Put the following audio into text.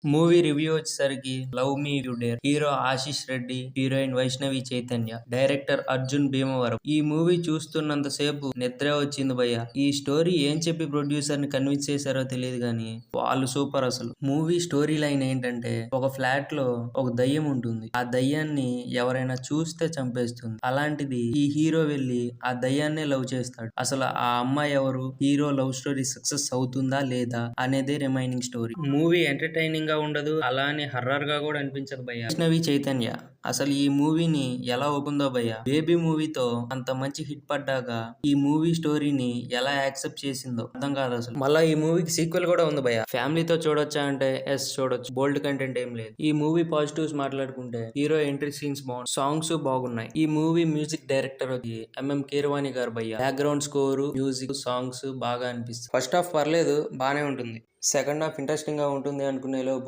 Movie review వచ్చేసరికి love me you dare. Hero Ashish Reddy, heroine Vaishnavi Chaitanya, director Arjun Bhimavaram. ఈ movie చూస్తున్నంత సేపు నిద్ర వచ్చింది భయ్య. ఈ స్టోరీ ఏం చెప్పి ప్రొడ్యూసర్ ని కన్విన్స్ చేశారో తెలియదు గానీ వాళ్ళు సూపర్ అసలు. మూవీ స్టోరీ లైన్ ఏంటంటే ఒక ఫ్లాట్ లో ఒక దయ్యం ఉంటుంది. ఆ దయ్యాన్ని ఎవరైనా చూస్తే చంపేస్తుంది. అలాంటిది ఈ హీరో వెళ్లి ఆ దయ్యాన్నే లవ్ చేస్తాడు. అసలు ఆ అమ్మాయి ఎవరు, హీరో లవ్ స్టోరీ సక్సెస్ అవుతుందా లేదా అనేదే రిమైనింగ్ స్టోరీ. మూవీ ఎంటర్టైనింగ్ గా ఉండదు, అలానే హర్రర్ గా కూడా అనిపించదు భయ్య. వైష్ణవి చైతన్య అసలు ఈ మూవీని ఎలా ఒప్పుందో భయ్య. బేబీ మూవీతో అంత మంచి హిట్ పడ్డాక ఈ మూవీ స్టోరీని ఎలా యాక్సెప్ట్ చేసిందో అర్థం కాదు అసలు. మళ్ళా ఈ మూవీకి సీక్వెల్ కూడా ఉంది భయ్య. ఫ్యామిలీతో చూడొచ్చా అంటే ఎస్ చూడొచ్చు. బోల్డ్ కంటెంట్ ఏం లేదు. ఈ మూవీ పాజిటివ్స్ మాట్లాడుకుంటే హీరో ఎంట్రీ సీన్స్ బాగున్నాయి, సాంగ్స్ బాగున్నాయి. ఈ మూవీ మ్యూజిక్ డైరెక్టర్ వచ్చి ఎంఎం కీరవాణి గారు భయ్య. బ్యాక్గ్రౌండ్ స్కోర్, మ్యూజిక్, సాంగ్స్ బాగా అనిపిస్తుంది. ఫస్ట్ హాఫ్ పర్లేదు, బానే ఉంటుంది. సెకండ్ హాఫ్ ఇంట్రెస్టింగ్ గా ఉంటుంది అనుకునే లోపు